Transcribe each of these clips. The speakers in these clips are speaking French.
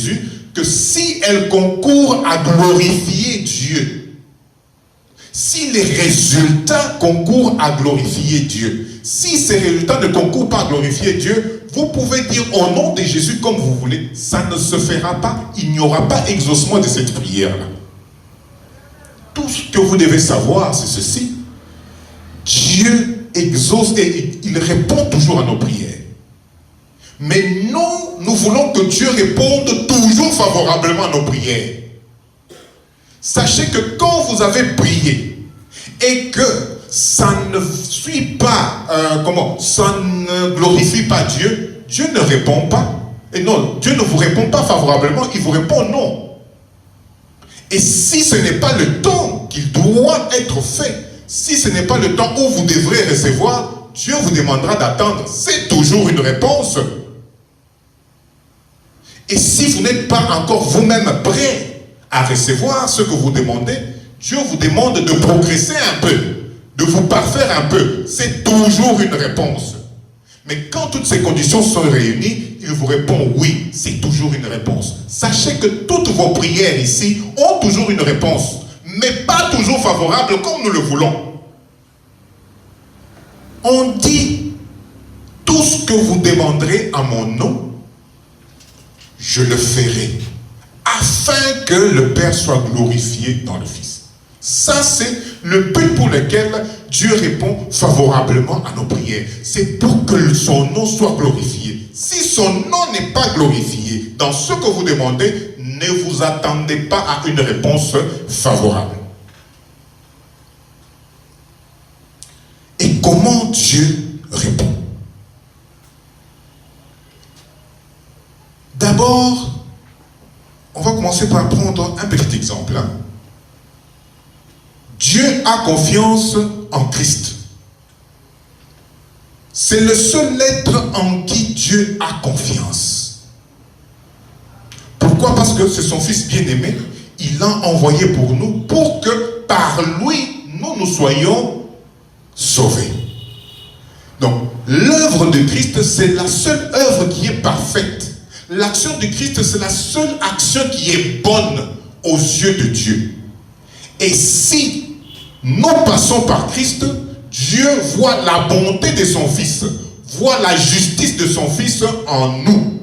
Jésus que si elle concourt à glorifier Dieu, si les résultats concourent à glorifier Dieu, si ces résultats ne concourent pas à glorifier Dieu, vous pouvez dire au nom de Jésus comme vous voulez, ça ne se fera pas, il n'y aura pas exaucement de cette prière-là. Tout ce que vous devez savoir, c'est ceci. Dieu exauce et il répond toujours à nos prières. Mais nous voulons que Dieu réponde toujours favorablement à nos prières. Sachez que quand vous avez prié et que ça ne suit pas, ça ne glorifie pas Dieu, Dieu ne répond pas. Et non, Dieu ne vous répond pas favorablement, il vous répond non. Et si ce n'est pas le temps qu'il doit être fait, si ce n'est pas le temps où vous devrez recevoir, Dieu vous demandera d'attendre. C'est toujours une réponse. Et si vous n'êtes pas encore vous-même prêt à recevoir ce que vous demandez, Dieu vous demande de progresser un peu, de vous parfaire un peu. C'est toujours une réponse. Mais quand toutes ces conditions sont réunies, il vous répond oui, c'est toujours une réponse. Sachez que toutes vos prières ici ont toujours une réponse, mais pas toujours favorable comme nous le voulons. On dit, tout ce que vous demanderez à mon nom, je le ferai, afin que le Père soit glorifié dans le Fils. Ça, c'est le but pour lequel Dieu répond favorablement à nos prières. C'est pour que son nom soit glorifié. Si son nom n'est pas glorifié dans ce que vous demandez, ne vous attendez pas à une réponse favorable. Et comment Dieu répond? D'abord, on va commencer par prendre un petit exemple. Dieu a confiance en Christ. C'est le seul être en qui Dieu a confiance. Pourquoi? Parce que c'est son Fils bien-aimé. Il l'a envoyé pour nous, pour que par lui, nous soyons sauvés. Donc, l'œuvre de Christ, c'est la seule œuvre qui est parfaite. L'action de Christ, c'est la seule action qui est bonne aux yeux de Dieu. Et si nous passons par Christ, Dieu voit la bonté de son Fils, voit la justice de son Fils en nous.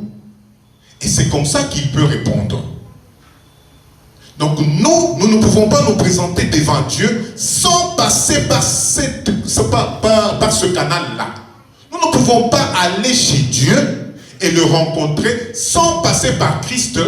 Et c'est comme ça qu'il peut répondre. Donc nous ne pouvons pas nous présenter devant Dieu sans passer par ce canal-là. Nous ne pouvons pas aller chez Dieu et le rencontrer sans passer par Christ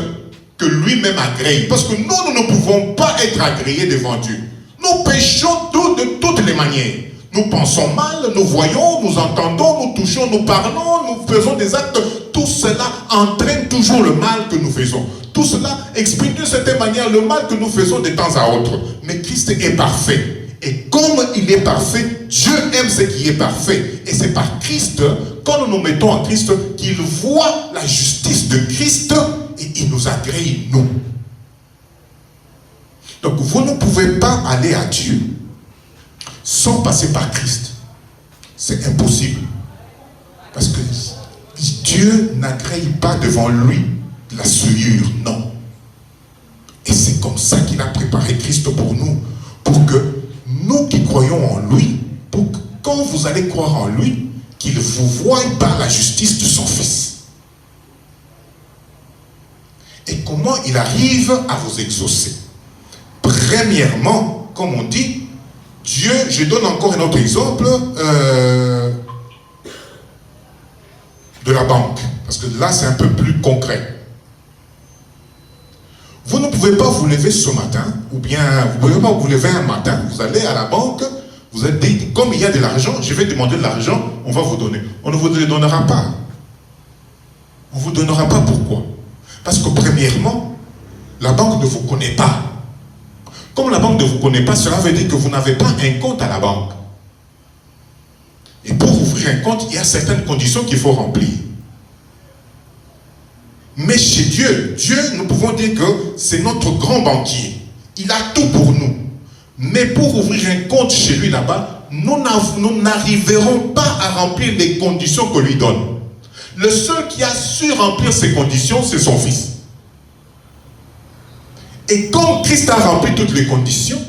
que lui-même agrée. Parce que nous ne pouvons pas être agréés devant Dieu. Nous péchons de toutes les manières. Nous pensons mal, nous voyons, nous entendons, nous touchons, nous parlons, nous faisons des actes. Tout cela entraîne toujours le mal que nous faisons. Tout cela exprime d'une certaine manière le mal que nous faisons de temps à autre. Mais Christ est parfait. Et comme il est parfait, Dieu aime ce qui est parfait. Et c'est par Christ, quand nous nous mettons en Christ, qu'il voit la justice de Christ et il nous agrée, nous. Donc vous ne pouvez pas aller à Dieu sans passer par Christ. C'est impossible. Parce que Dieu n'agrée pas devant lui la souillure, non. Et c'est comme ça qu'il a préparé Christ pour nous. Pour que nous qui croyons en lui, pour que quand vous allez croire en lui, qu'il vous voie par la justice de son Fils. Et comment il arrive à vous exaucer? Premièrement, comme on dit, Dieu, je donne encore un autre exemple de la banque, parce que là c'est un peu plus concret. Vous ne pouvez pas vous lever ce matin, ou bien vous ne pouvez pas vous lever un matin, vous allez à la banque, vous êtes dit, comme il y a de l'argent, je vais demander de l'argent, on va vous donner. On ne vous le donnera pas. On ne vous donnera pas, pourquoi? Parce que premièrement, la banque ne vous connaît pas. Comme la banque ne vous connaît pas, cela veut dire que vous n'avez pas un compte à la banque. Et pour ouvrir un compte, il y a certaines conditions qu'il faut remplir. Mais chez Dieu, nous pouvons dire que c'est notre grand banquier. Il a tout pour nous. Mais pour ouvrir un compte chez lui là-bas, nous n'arriverons pas à remplir les conditions qu'on lui donne. Le seul qui a su remplir ces conditions, c'est son Fils. Et comme Christ a rempli toutes les conditions,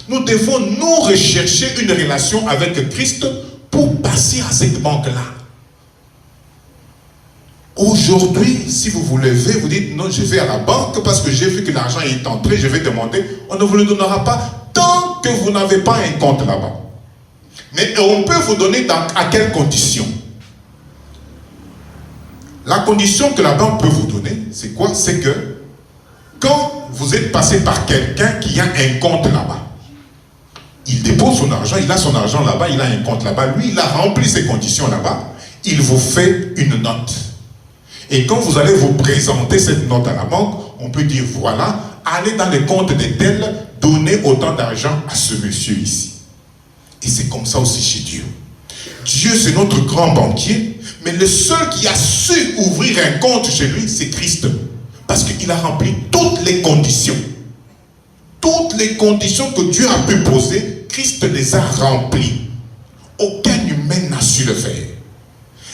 nous devons nous rechercher une relation avec Christ pour passer à cette banque-là. Aujourd'hui, si vous vous levez, vous dites non, je vais à la banque parce que j'ai vu que l'argent est entré, je vais demander, on ne vous le donnera pas tant que vous n'avez pas un compte là-bas. Mais on peut vous donner à quelles conditions? La condition que la banque peut vous donner, c'est quoi? C'est que quand vous êtes passé par quelqu'un qui a un compte là-bas, il dépose son argent, il a son argent là-bas, il a un compte là-bas, lui il a rempli ces conditions là-bas, il vous fait une note. Et quand vous allez vous présenter cette note à la banque, on peut dire voilà, allez dans le compte de tel, donnez autant d'argent à ce monsieur ici. Et c'est comme ça aussi chez Dieu. Dieu c'est notre grand banquier, mais le seul qui a su ouvrir un compte chez lui, c'est Christ. Parce qu'il a rempli toutes les conditions. Toutes les conditions que Dieu a pu poser, Christ les a remplies. Aucun humain n'a su le faire.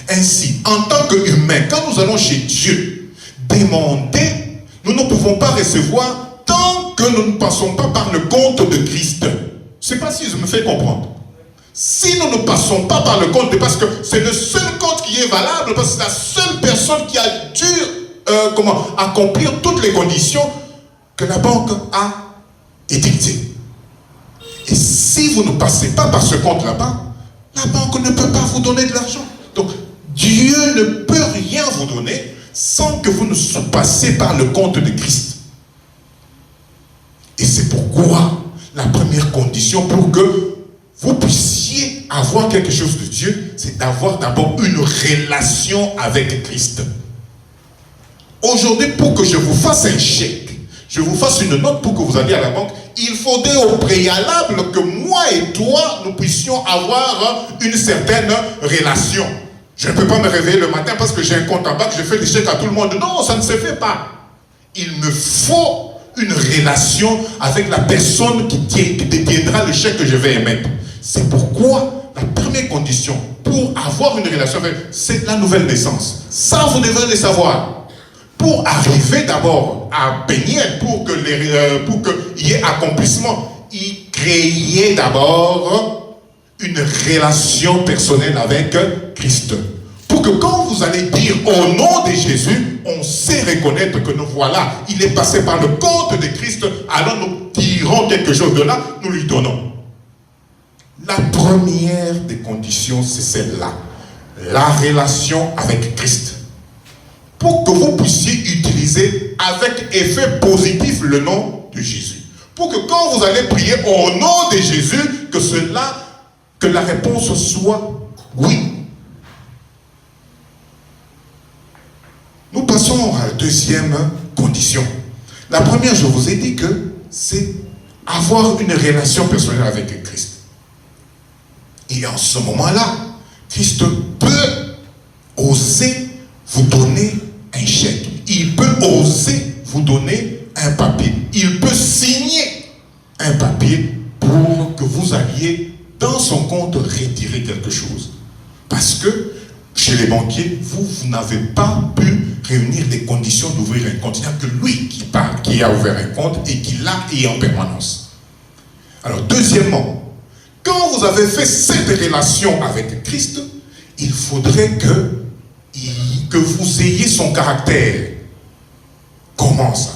Ainsi, en tant qu'humain, quand nous allons chez Dieu demander, nous ne pouvons pas recevoir tant que nous ne passons pas par le compte de Christ. Je ne sais pas si je me fais comprendre. Si nous ne passons pas par le compte, parce que c'est le seul compte qui est valable, parce que c'est la seule personne qui a dû accomplir toutes les conditions que la banque a édictées. Et si vous ne passez pas par ce compte là-bas, la banque ne peut pas vous donner de l'argent. Donc, Dieu ne peut rien vous donner sans que vous ne passiez par le compte de Christ. Et c'est pourquoi la première condition pour que vous puissiez avoir quelque chose de Dieu, c'est d'avoir d'abord une relation avec Christ. Aujourd'hui, pour que je vous fasse un chèque, je vous fasse une note pour que vous alliez à la banque, il faudrait au préalable que moi et toi, nous puissions avoir une certaine relation. Je ne peux pas me réveiller le matin parce que j'ai un compte en banque, je fais des chèques à tout le monde. Non, ça ne se fait pas. Il me faut une relation avec la personne qui détiendra le chèque que je vais émettre. C'est pourquoi la première condition pour avoir une relation avec, c'est la nouvelle naissance. Ça, vous devez le savoir. Pour arriver d'abord à baigner, pour qu'il y ait accomplissement, il créait d'abord une relation personnelle avec Christ. Pour que quand vous allez dire au nom de Jésus, on sait reconnaître que nous voilà, il est passé par le compte de Christ, alors nous tirons quelque chose de là, nous lui donnons. La première des conditions, c'est celle-là. La relation avec Christ. Pour que vous puissiez utiliser avec effet positif le nom de Jésus. Pour que quand vous allez prier au nom de Jésus, que la réponse soit oui. Nous passons à la deuxième condition. La première, je vous ai dit que c'est avoir une relation personnelle avec Christ. Et en ce moment-là, Christ peut oser vous donner un chèque. Il peut oser vous donner un papier. Il peut signer un papier pour que vous alliez dans son compte retirer quelque chose. Parce que chez les banquiers, vous n'avez pas pu réunir les conditions d'ouvrir un compte. Il n'y a que lui qui a ouvert un compte et qui l'a et en permanence. Alors deuxièmement, quand vous avez fait cette relation avec Christ, il faudrait que vous ayez son caractère. Comment ça?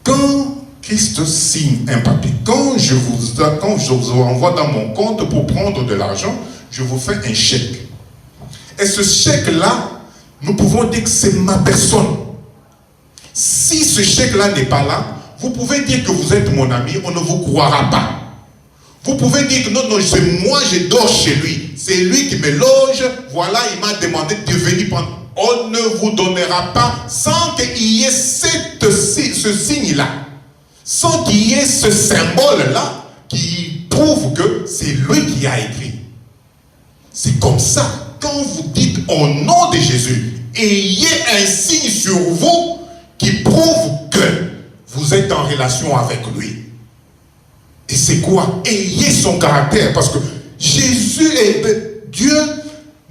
Quand Christ signe un papier, quand je vous envoie dans mon compte pour prendre de l'argent, je vous fais un chèque. Et ce chèque-là, nous pouvons dire que c'est ma personne. Si ce chèque-là n'est pas là, vous pouvez dire que vous êtes mon ami, on ne vous croira pas. Vous pouvez dire que non, c'est moi, je dors chez lui. C'est lui qui me loge. Voilà, il m'a demandé de venir prendre. On ne vous donnera pas sans qu'il y ait ce signe-là. Sans qu'il y ait ce symbole-là qui prouve que c'est lui qui a écrit. C'est comme ça. Quand vous dites au nom de Jésus, ayez un signe sur vous qui prouve que vous êtes en relation avec lui. Et c'est quoi? Ayez son caractère. Parce que Jésus et Dieu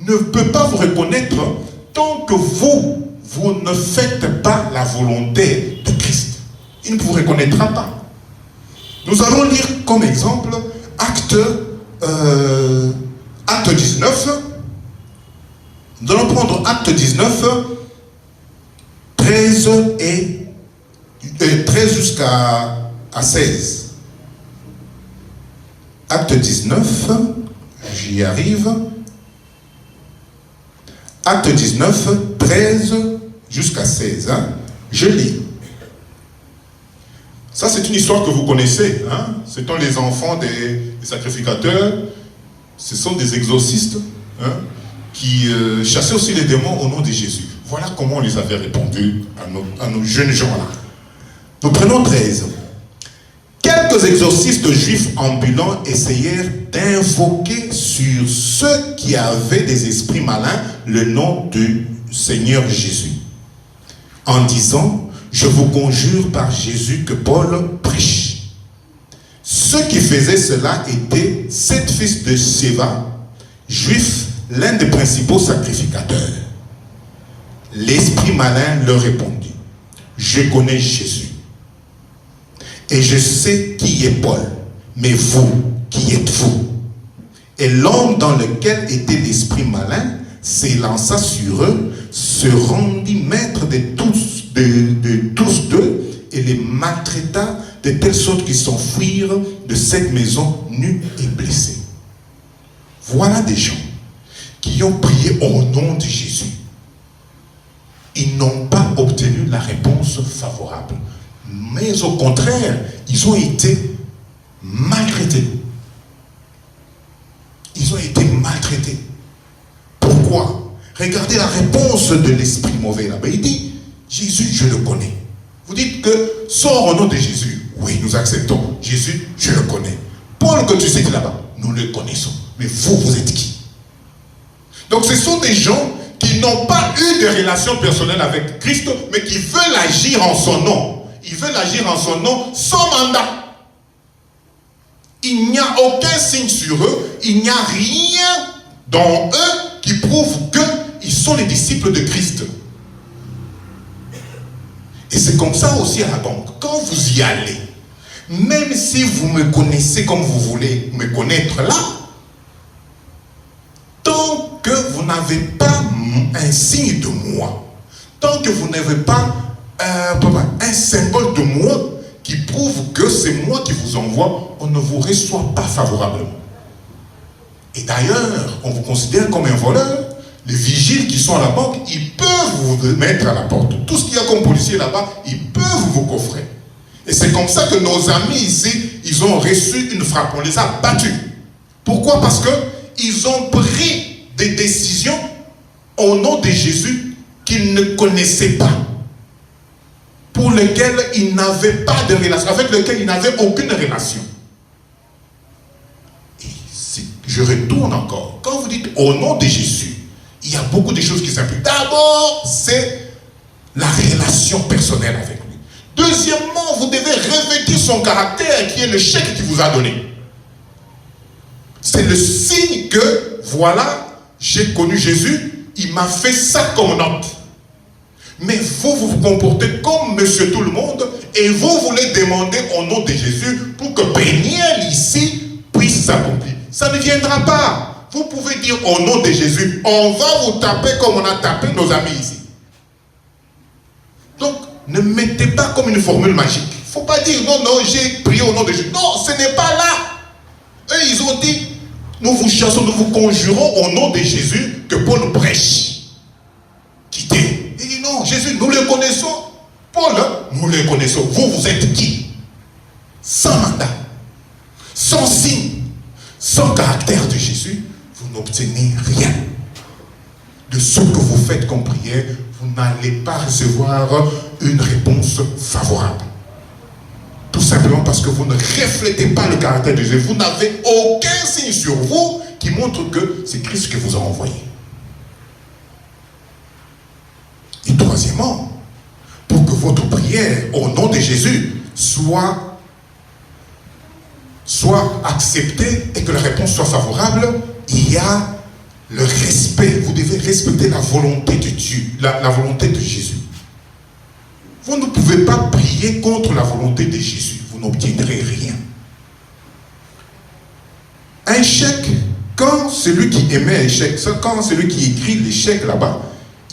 ne peut pas vous reconnaître tant que vous ne faites pas la volonté de Christ. il ne vous reconnaîtra pas. Nous allons lire comme exemple Acte 19. Nous allons prendre Acte 19, 13 jusqu'à 16. Acte 19, j'y arrive. Acte 19, 13 jusqu'à 16. Hein? Je lis. Ça, c'est une histoire que vous connaissez. Hein? Ce sont les enfants des sacrificateurs. Ce sont des exorcistes, hein, qui chassaient aussi les démons au nom de Jésus. Voilà comment on les avait répondu à nos jeunes gens-là. Nous prenons 13. Quelques exorcistes juifs ambulants essayèrent d'invoquer sur ceux qui avaient des esprits malins le nom du Seigneur Jésus, en disant: je vous conjure par Jésus que Paul prêche. Ceux qui faisaient cela étaient 7 fils de Séva, juifs, l'un des principaux sacrificateurs. L'esprit malin leur répondit: je connais Jésus, et je sais qui est Paul, mais vous, qui êtes-vous? Et l'homme dans lequel était l'esprit malin s'élança sur eux, se rendit maître de tous deux, et les maltraita de telle sorte qu'ils s'enfuirent de cette maison nus et blessés. Voilà des gens qui ont prié au nom de Jésus. Ils n'ont pas obtenu la réponse favorable, mais au contraire, ils ont été maltraités. Ils ont été maltraités. Pourquoi? Regardez la réponse de l'esprit mauvais là-bas. Il dit: Jésus, je le connais. Vous dites que sors au nom de Jésus. Oui, nous acceptons. Jésus, je le connais. Paul que tu cites là-bas, nous le connaissons. Mais vous, vous êtes qui? Donc ce sont des gens qui n'ont pas eu de relation personnelle avec Christ, mais qui veulent agir en son nom. Ils veulent agir en son nom sans mandat. Il n'y a aucun signe sur eux, il n'y a rien dans eux qui prouve qu'ils sont les disciples de Christ. Et c'est comme ça aussi à la banque. Quand vous y allez, même si vous me connaissez comme vous voulez me connaître là, tant que vous n'avez pas un signe de moi, tant que vous n'avez pas un symbole de moi qui prouve que c'est moi qui vous envoie, on ne vous reçoit pas favorablement. Et d'ailleurs, on vous considère comme un voleur. Les vigiles qui sont à la banque, ils peuvent vous mettre à la porte. Tout ce qu'il y a comme policier là-bas, ils peuvent vous coffrer. Et c'est comme ça que nos amis ici, ils ont reçu une frappe. On les a battus. Pourquoi? Parce qu'ils ont pris des décisions au nom de Jésus qu'ils ne connaissaient pas, pour lesquels ils n'avaient pas de relation, avec lesquels ils n'avaient aucune relation. Et je retourne encore. Quand vous dites au nom de Jésus, il y a beaucoup de choses qui s'impliquent. D'abord, c'est la relation personnelle avec lui. Deuxièmement, vous devez revêtir son caractère, qui est le chèque qu'il vous a donné. C'est le signe que, voilà, j'ai connu Jésus, il m'a fait ça comme note. Mais vous vous comportez comme monsieur tout le monde, et vous voulez demander au nom de Jésus pour que Péniel ici puisse s'accomplir. Ça ne viendra pas. Vous pouvez dire au nom de Jésus, on va vous taper comme on a tapé nos amis ici. Donc, ne mettez pas comme une formule magique. Il ne faut pas dire non, non, j'ai prié au nom de Jésus. Non, ce n'est pas là. Eux, ils ont dit, nous vous chassons, nous vous conjurons au nom de Jésus que Paul prêche. Quittez. Il dit non, Jésus, nous le connaissons. Paul, nous le connaissons. Vous, vous êtes qui? Sans mandat, sans signe, sans caractère de Jésus, vous n'obtenez rien. De ce que vous faites comme prière, vous n'allez pas recevoir une réponse favorable. Tout simplement parce que vous ne reflétez pas le caractère de Jésus. Vous n'avez aucun signe sur vous qui montre que c'est Christ qui vous a envoyé. Et troisièmement, pour que votre prière au nom de Jésus soit acceptée et que la réponse soit favorable, il y a le respect. Vous devez respecter la volonté de Dieu, la volonté de Jésus. Vous ne pouvez pas prier contre la volonté de Jésus. Vous n'obtiendrez rien. Un chèque, quand celui qui émet un chèque, quand celui qui écrit les chèques là-bas,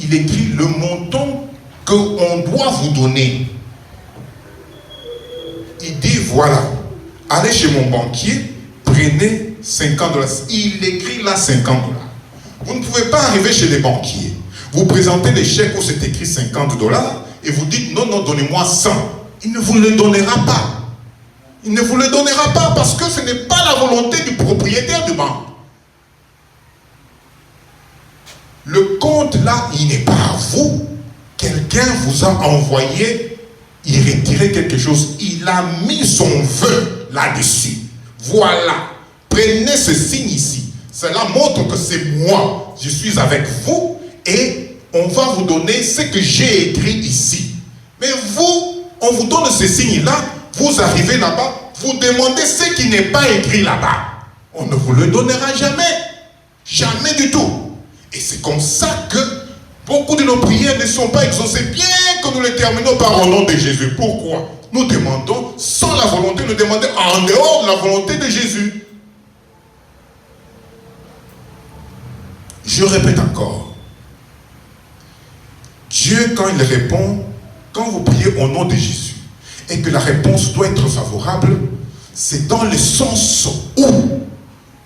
il écrit le montant qu'on doit vous donner. Il dit, voilà, allez chez mon banquier, prenez $50. Il écrit là $50. Vous ne pouvez pas arriver chez les banquiers. Vous présentez les chèques où c'est écrit $50 et vous dites, non, non, donnez-moi 100. Il ne vous le donnera pas. Il ne vous le donnera pas parce que ce n'est pas la volonté du propriétaire du banque. Le compte là, il n'est pas à vous. Quelqu'un vous a envoyé, il retirait quelque chose. Il a mis son vœu là-dessus. Voilà. Prenez ce signe ici. Cela montre que c'est moi. Je suis avec vous et on va vous donner ce que j'ai écrit ici. Mais vous, on vous donne ce signe-là. Vous arrivez là-bas, vous demandez ce qui n'est pas écrit là-bas. On ne vous le donnera jamais. Jamais du tout. Et c'est comme ça que beaucoup de nos prières ne sont pas exaucées, bien que nous les terminons par au nom de Jésus. Pourquoi? Nous demandons sans la volonté, nous demandons en dehors de la volonté de Jésus. Je répète encore. Dieu, quand il répond, quand vous priez au nom de Jésus, et que la réponse doit être favorable, c'est dans le sens où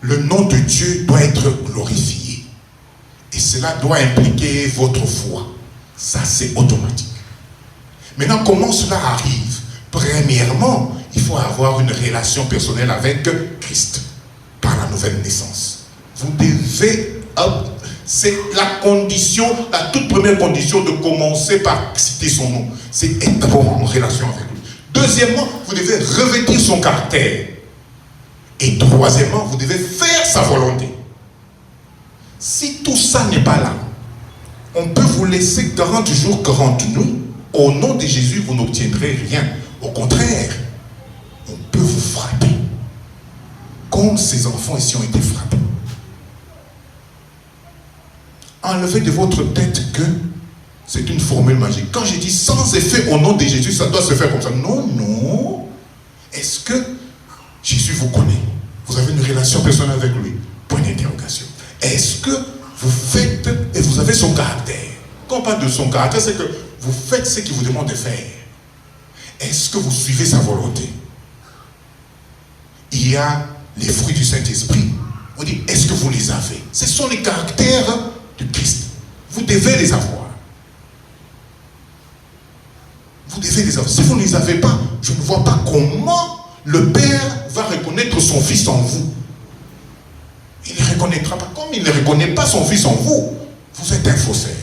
le nom de Dieu doit être glorifié. Et cela doit impliquer votre foi. Ça, c'est automatique. Maintenant, comment cela arrive? Premièrement, il faut avoir une relation personnelle avec Christ par la nouvelle naissance. Vous devez, c'est la condition, la toute première condition de commencer par citer son nom. C'est être d'abord en relation avec lui. Deuxièmement, vous devez revêtir son caractère. Et troisièmement, vous devez faire sa volonté. Si tout ça n'est pas là, on peut vous laisser 40 jours, 40 nuits. Au nom de Jésus, vous n'obtiendrez rien. Au contraire, on peut vous frapper. Comme ces enfants ici ont été frappés. Enlevez de votre tête que c'est une formule magique. Quand je dis sans effet au nom de Jésus, ça doit se faire comme ça. Non, non. Est-ce que Jésus vous connaît? Vous avez une relation personnelle avec lui? Point d'interrogation. Est-ce que vous faites et vous avez son caractère? Quand on parle de son caractère, c'est que vous faites ce qu'il vous demande de faire. Est-ce que vous suivez sa volonté? Il y a les fruits du Saint-Esprit. On dit, est-ce que vous les avez? Ce sont les caractères de Christ. Vous devez les avoir. Vous devez les avoir. Si vous ne les avez pas, je ne vois pas comment le Père va reconnaître son Fils en vous. Il ne reconnaîtra pas. Comme il ne reconnaît pas son Fils en vous, vous êtes un faussaire.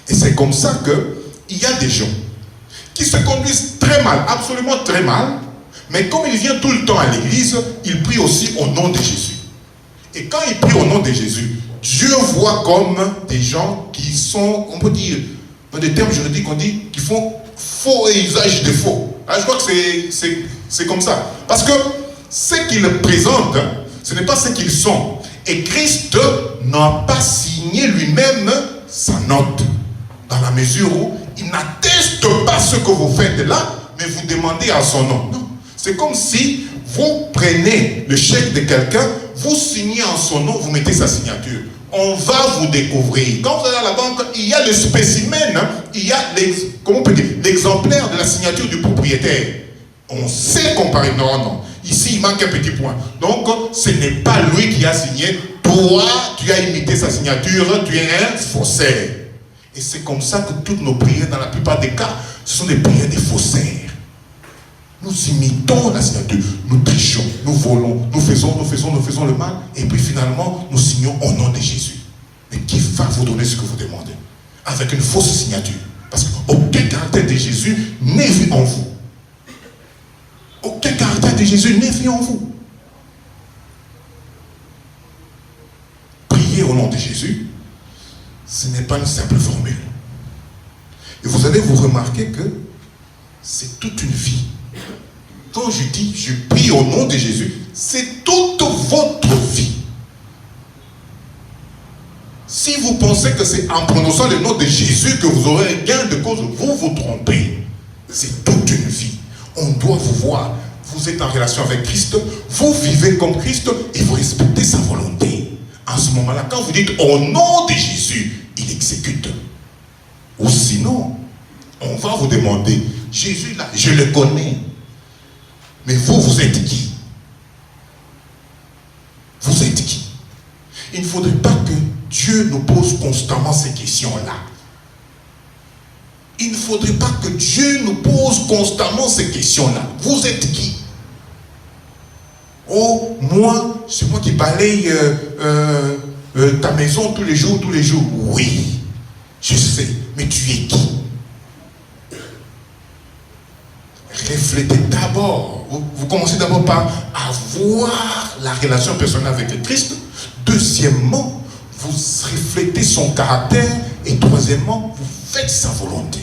Et c'est comme ça qu'il y a des gens qui se conduisent très mal, absolument très mal, mais comme il vient tout le temps à l'église, il prie aussi au nom de Jésus. Et quand il prie au nom de Jésus, Dieu voit comme des gens qui sont, on peut dire, dans des termes juridiques, on dit qu'ils font faux et usage de faux. Alors, je crois que c'est comme ça. Parce que ce qu'ils présentent, ce n'est pas ce qu'ils sont. Et Christ n'a pas signé lui-même sa note. Dans la mesure où il n'atteste pas ce que vous faites là, mais vous demandez à son nom. Non. C'est comme si vous prenez le chèque de quelqu'un, vous signez en son nom, vous mettez sa signature. On va vous découvrir. Quand vous allez à la banque, il y a le spécimen, il y a l'exemplaire de la signature du propriétaire. On sait comparer. Non, non. Ici, il manque un petit point. Donc, ce n'est pas lui qui a signé. Toi, tu as imité sa signature, tu es un faussaire. Et c'est comme ça que toutes nos prières, dans la plupart des cas, ce sont des prières des faussaires. Nous imitons la signature, nous trichons, nous volons, nous faisons le mal, et puis finalement, nous signons au nom de Jésus. Mais qui va vous donner ce que vous demandez? Avec une fausse signature. Parce qu'aucun caractère de Jésus n'est vu en vous. Aucun caractère de Jésus n'est vu en vous. Prier au nom de Jésus, ce n'est pas une simple formule. Et vous allez vous remarquer que c'est toute une vie. Quand je dis je prie au nom de Jésus, c'est toute votre vie. Si vous pensez que c'est en prononçant le nom de Jésus que vous aurez un gain de cause, vous vous trompez. C'est toute une vie. On doit vous voir. Vous êtes en relation avec Christ, vous vivez comme Christ et vous respectez sa volonté. En ce moment-là, quand vous dites au nom de Jésus, il exécute. Ou sinon, on va vous demander, Jésus là, je le connais. Mais vous êtes qui? Vous êtes qui? Il ne faudrait pas que Dieu nous pose constamment ces questions-là. Il ne faudrait pas que Dieu nous pose constamment ces questions-là. Vous êtes qui? Oh, moi, c'est moi qui balaye ta maison tous les jours, tous les jours. Oui, je sais, mais tu es qui? Réfléchissez d'abord. Vous commencez d'abord par avoir la relation personnelle avec le Christ. Deuxièmement, vous reflétez son caractère. Et troisièmement, vous faites sa volonté.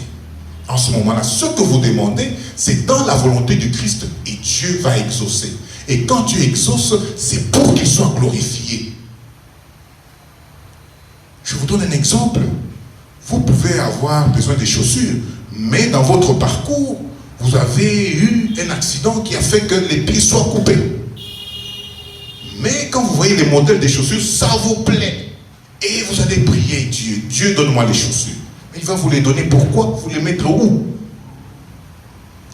En ce moment-là, ce que vous demandez, c'est dans la volonté du Christ. Et Dieu va exaucer. Et quand Dieu exauce, c'est pour qu'il soit glorifié. Je vous donne un exemple. Vous pouvez avoir besoin des chaussures, mais dans votre parcours, vous avez eu un accident qui a fait que les pieds soient coupés. Mais quand vous voyez les modèles des chaussures, ça vous plaît. Et vous allez prier Dieu. Dieu, donne-moi les chaussures. Mais il va vous les donner. Pourquoi? Vous les mettre où?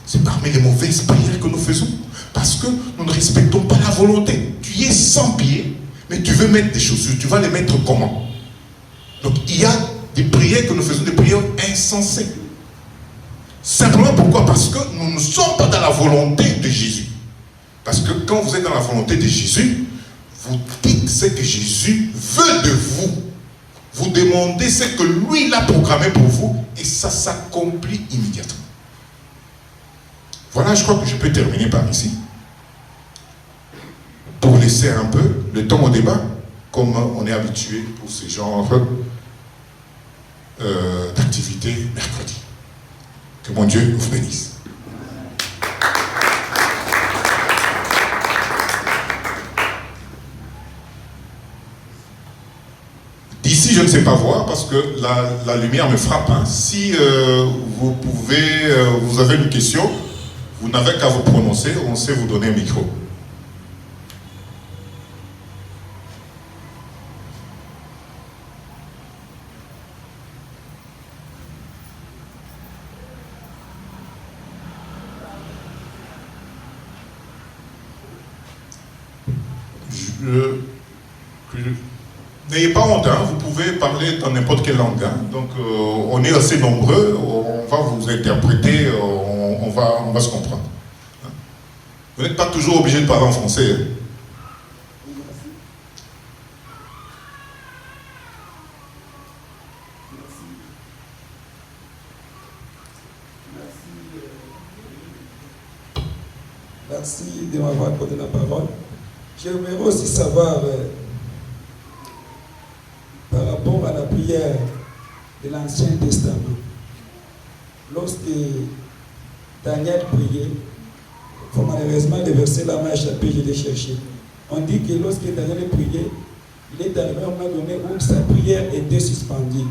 C'est parmi les mauvaises prières que nous faisons. Parce que nous ne respectons pas la volonté. Tu es sans pieds, mais tu veux mettre des chaussures. Tu vas les mettre comment? Donc il y a des prières que nous faisons, des prières insensées. Simplement pourquoi? Parce que nous ne sommes pas dans la volonté de Jésus. Parce que quand vous êtes dans la volonté de Jésus, vous dites ce que Jésus veut de vous. Vous demandez ce que lui il a programmé pour vous et ça s'accomplit immédiatement. Voilà, je crois que je peux terminer par ici. Pour laisser un peu le temps au débat, comme on est habitué pour ce genre d'activité mercredi. Que mon Dieu vous bénisse. D'ici, je ne sais pas voir parce que la lumière me frappe. Hein. Si vous pouvez, vous avez une question, vous n'avez qu'à vous prononcer, on sait vous donner un micro. N'ayez pas honte, hein, vous pouvez parler dans n'importe quelle langue. Hein. Donc, on est assez nombreux, on va vous interpréter, on va se comprendre. Hein. Vous n'êtes pas toujours obligé de parler en français. Hein. Merci de m'avoir accordé la parole. J'aimerais aussi savoir, par rapport à la prière de l'Ancien Testament, lorsque Daniel priait, malheureusement le verset là m'a échappé, je l'ai cherché. On dit que lorsque Daniel priait, il est arrivé à un moment donné où sa prière était suspendue.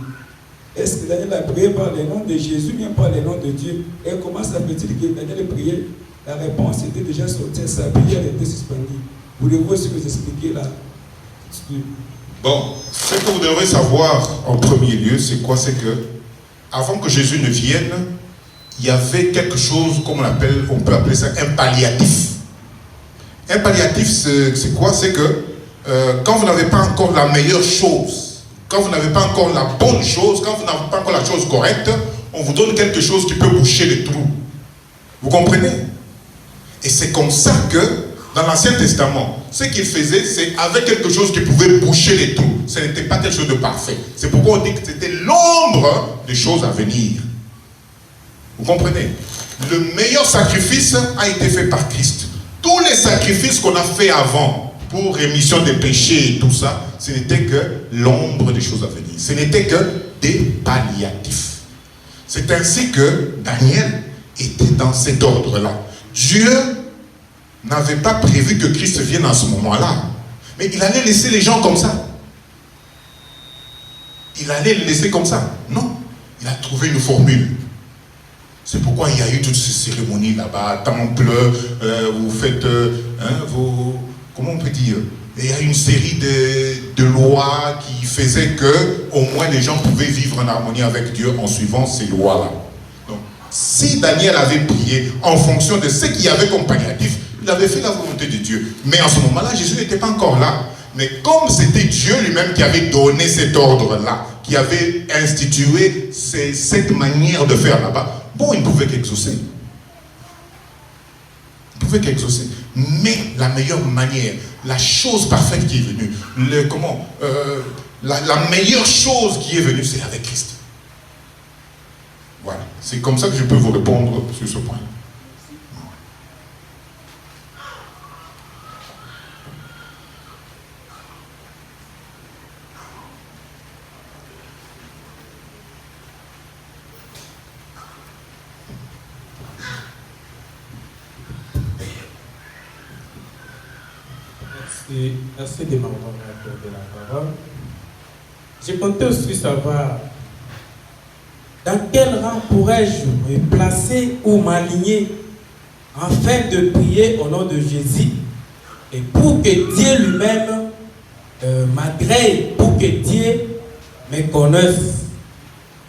Est-ce que Daniel a prié par le nom de Jésus ou bien par le nom de Dieu? Et comment ça fait-il que Daniel priait? La réponse était déjà sortie, sa prière était suspendue. Voulez-vous aussi vous expliquer là? Bon, ce que vous devez savoir en premier lieu, c'est quoi? C'est que avant que Jésus ne vienne, il y avait quelque chose, comme on peut appeler ça un palliatif. Un palliatif, c'est quoi? C'est que quand vous n'avez pas encore la meilleure chose, quand vous n'avez pas encore la bonne chose, quand vous n'avez pas encore la chose correcte, on vous donne quelque chose qui peut boucher les trous. Vous comprenez? Et c'est comme ça que, dans l'Ancien Testament, ce qu'il faisait, c'est avec quelque chose qui pouvait boucher les trous. Ce n'était pas quelque chose de parfait. C'est pourquoi on dit que c'était l'ombre des choses à venir. Vous comprenez? Le meilleur sacrifice a été fait par Christ. Tous les sacrifices qu'on a fait avant, pour rémission des péchés et tout ça, ce n'était que l'ombre des choses à venir. Ce n'était que des palliatifs. C'est ainsi que Daniel était dans cet ordre-là. Dieu n'avait pas prévu que Christ vienne à ce moment-là. Mais il allait laisser les gens comme ça. Il allait les laisser comme ça. Non. Il a trouvé une formule. C'est pourquoi il y a eu toutes ces cérémonies là-bas, temple, vous faites comment on peut dire? Il y a une série de lois qui faisaient que au moins les gens pouvaient vivre en harmonie avec Dieu en suivant ces lois-là. Donc, si Daniel avait prié en fonction de ce qu'il y avait comme palliatif, il avait fait la volonté de Dieu. Mais en ce moment-là, Jésus n'était pas encore là. Mais comme c'était Dieu lui-même qui avait donné cet ordre-là, qui avait institué cette manière de faire là-bas, bon, il ne pouvait qu'exaucer. Il ne pouvait qu'exaucer. Mais la meilleure manière, la chose parfaite qui est venue, la meilleure chose qui est venue, c'est avec Christ. Voilà. C'est comme ça que je peux vous répondre sur ce point. Merci de m'avoir accordé la parole. Je comptais aussi savoir dans quel rang pourrais-je me placer ou m'aligner afin de prier au nom de Jésus et pour que Dieu lui-même m'agrée, pour que Dieu me connaisse.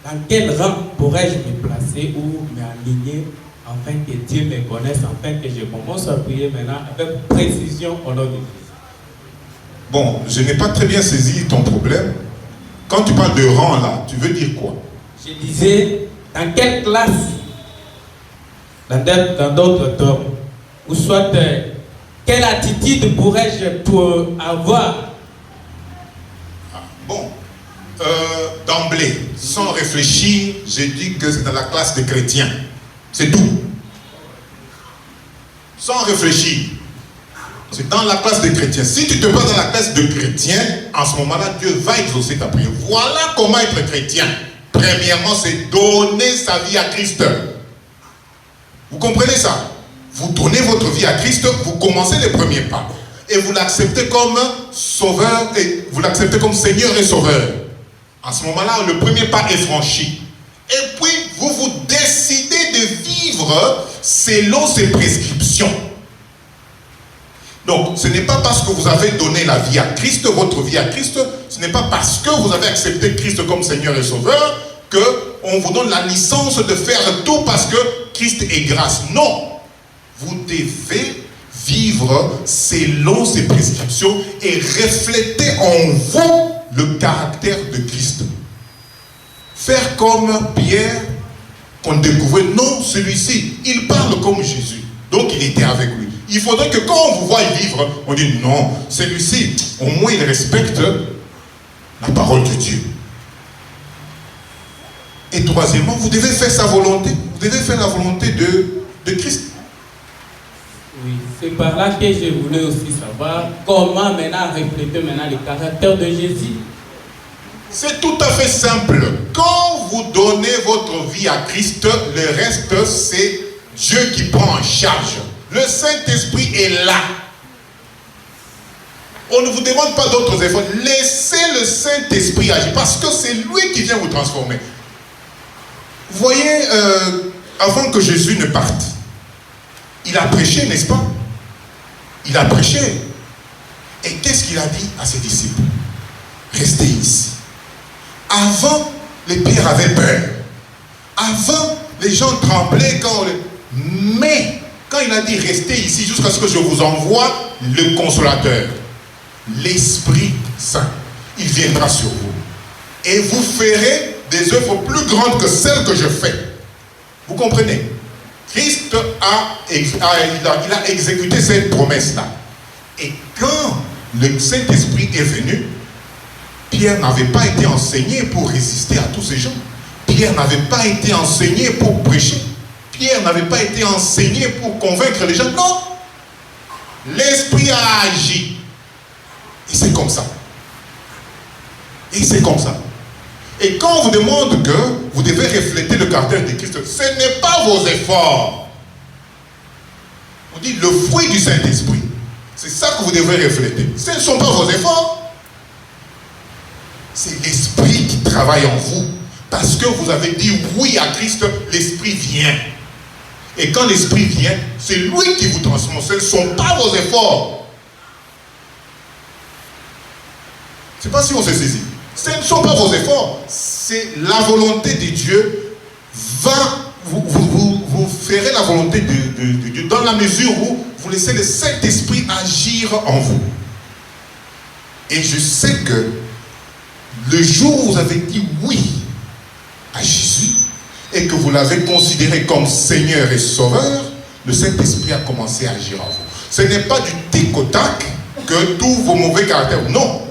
Dans quel rang pourrais-je me placer ou m'aligner afin que Dieu me connaisse, afin que je commence à prier maintenant avec précision au nom de Jésus. Bon, je n'ai pas très bien saisi ton problème. Quand tu parles de rang là, tu veux dire quoi? Je disais, dans quelle classe, dans d'autres termes, ou soit quelle attitude pourrais-je pour avoir? Bon, d'emblée, sans réfléchir, j'ai dit que c'est dans la classe des chrétiens. C'est tout. Sans réfléchir. C'est dans la classe des chrétiens. Si tu te passes dans la classe de chrétiens, en ce moment-là, Dieu va exaucer ta prière. Voilà comment être chrétien. Premièrement, c'est donner sa vie à Christ. Vous comprenez ça? Vous donnez votre vie à Christ, vous commencez les premiers pas. Et vous l'acceptez comme sauveur, et vous l'acceptez comme Seigneur et Sauveur. En ce moment-là, le premier pas est franchi. Et puis, vous décidez de vivre selon ses prescriptions. Donc, ce n'est pas parce que vous avez donné la vie à Christ, votre vie à Christ, ce n'est pas parce que vous avez accepté Christ comme Seigneur et Sauveur qu'on vous donne la licence de faire tout parce que Christ est grâce. Non, vous devez vivre selon ses prescriptions et refléter en vous le caractère de Christ. Faire comme Pierre, qu'on découvrait, non, celui-ci, il parle comme Jésus. Donc, il était avec lui. Il faudrait que quand on vous voit vivre, on dit non, celui-ci, au moins il respecte la parole de Dieu. Et troisièmement, vous devez faire sa volonté. Vous devez faire la volonté de Christ. Oui, c'est par là que je voulais aussi savoir comment maintenant refléter maintenant le caractère de Jésus. C'est tout à fait simple. Quand vous donnez votre vie à Christ, le reste, c'est Dieu qui prend en charge. Le Saint-Esprit est là. On ne vous demande pas d'autres efforts. Laissez le Saint-Esprit agir parce que c'est lui qui vient vous transformer. Vous voyez, avant que Jésus ne parte, il a prêché, n'est-ce pas? Il a prêché. Et qu'est-ce qu'il a dit à ses disciples? Restez ici. Avant, les pierres avaient peur. Avant, les gens tremblaient quand... Mais, quand il a dit restez ici jusqu'à ce que je vous envoie le consolateur, l'Esprit Saint, il viendra sur vous. Et vous ferez des œuvres plus grandes que celles que je fais. Vous comprenez? Christ a exécuté cette promesse-là. Et quand le Saint-Esprit est venu, Pierre n'avait pas été enseigné pour résister à tous ces gens. Pierre n'avait pas été enseigné pour prêcher. Pierre n'avait pas été enseigné pour convaincre les gens. Non. L'Esprit a agi. Et c'est comme ça. Et c'est comme ça. Et quand on vous demande que vous devez refléter le caractère de Christ, ce n'est pas vos efforts. On dit le fruit du Saint-Esprit. C'est ça que vous devez refléter. Ce ne sont pas vos efforts. C'est l'Esprit qui travaille en vous. Parce que vous avez dit oui à Christ, l'Esprit vient. Et quand l'Esprit vient, c'est lui qui vous transforme. Ce ne sont pas vos efforts. Je ne sais pas si on s'est saisi. Ce ne sont pas vos efforts. C'est la volonté de Dieu. Vous ferez la volonté de Dieu dans la mesure où vous laissez le Saint-Esprit agir en vous. Et je sais que le jour où vous avez dit oui à Jésus et que vous l'avez considéré comme Seigneur et Sauveur, le Saint-Esprit a commencé à agir en vous. Ce n'est pas du tic au tac que tous vos mauvais caractères, non.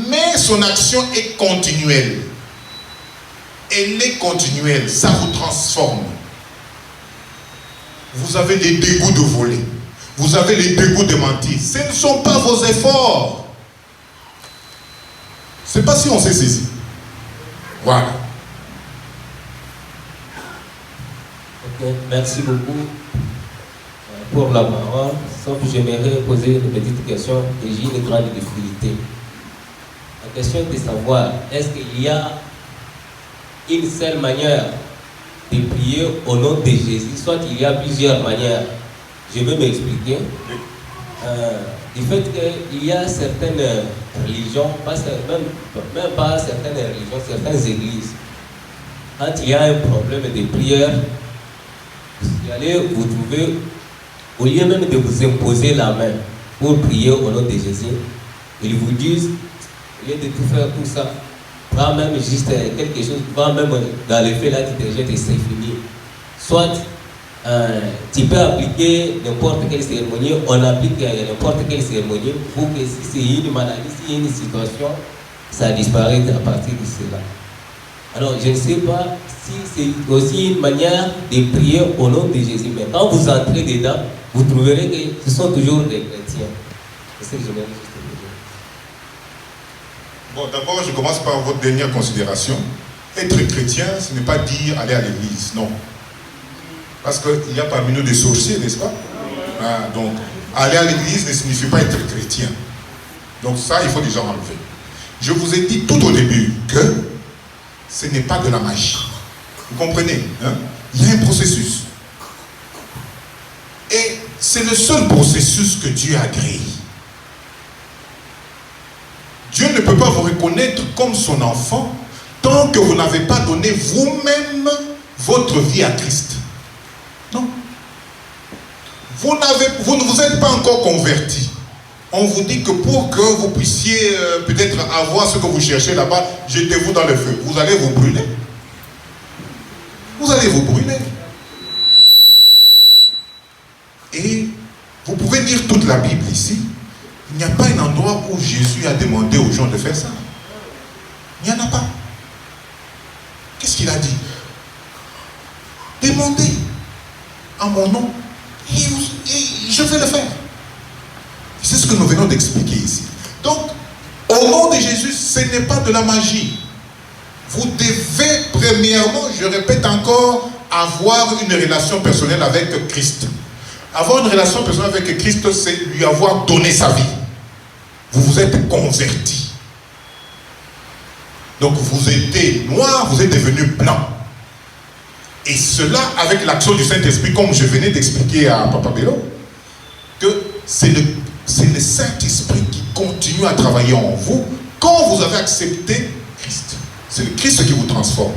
Mais son action est continuelle. Elle est continuelle, ça vous transforme. Vous avez les dégoûts de voler. Vous avez les dégoûts de mentir. Ce ne sont pas vos efforts. Je ne sais pas si on s'est saisi. Voilà. Ok, merci beaucoup pour la parole. Sauf que j'aimerais poser une petite question et j'ai une grande difficulté. La question est de savoir, est-ce qu'il y a une seule manière de prier au nom de Jésus, soit il y a plusieurs manières? Je vais m'expliquer. Du fait qu'il y a certaines religions, même pas certaines religions, certaines églises, quand il y a un problème de prière, vous allez vous trouver, au lieu même de vous imposer la main pour prier au nom de Jésus, ils vous disent, au lieu de tout faire tout ça, prends même juste quelque chose, prends même dans le fait là, tu te jettes et c'est fini. Soit tu peux appliquer n'importe quelle cérémonie, on applique n'importe quelle cérémonie pour que si c'est une maladie, si c'est une situation, ça disparaît à partir de cela. Alors je ne sais pas si c'est aussi une manière de prier au nom de Jésus, mais quand vous entrez dedans, vous trouverez que ce sont toujours des chrétiens. C'est ce que je vais juste dire. Bon, d'abord, je commence par votre dernière considération. Être chrétien, ce n'est pas dire aller à l'église, non. Parce qu'il y a parmi nous des sorciers, n'est-ce pas? Ah, donc, aller à l'église ne signifie pas être chrétien. Donc ça, il faut déjà enlever. Je vous ai dit tout au début que ce n'est pas de la magie. Vous comprenez, hein? Il y a un processus. Et c'est le seul processus que Dieu a créé. Dieu ne peut pas vous reconnaître comme son enfant tant que vous n'avez pas donné vous-même votre vie à Christ. Non. Vous ne vous êtes pas encore converti. On vous dit que pour que vous puissiez peut-être avoir ce que vous cherchez là-bas, jetez-vous dans le feu. Vous allez vous brûler. Vous allez vous brûler. Et vous pouvez lire toute la Bible ici. Il n'y a pas un endroit où Jésus a demandé aux gens de faire ça. Il n'y en a pas. Qu'est-ce qu'il a dit? Demandez en mon nom et je vais le faire. C'est ce que nous venons d'expliquer ici. Donc, au nom de Jésus, ce n'est pas de la magie. Vous devez, premièrement, je répète encore, avoir une relation personnelle avec Christ. Avoir une relation personnelle avec Christ, c'est lui avoir donné sa vie. Vous vous êtes converti. Donc vous étiez noir, vous êtes devenu blanc. Et cela avec l'action du Saint-Esprit, comme je venais d'expliquer à Papa Bello, que c'est le Saint-Esprit qui continue à travailler en vous quand vous avez accepté Christ. C'est le Christ qui vous transforme.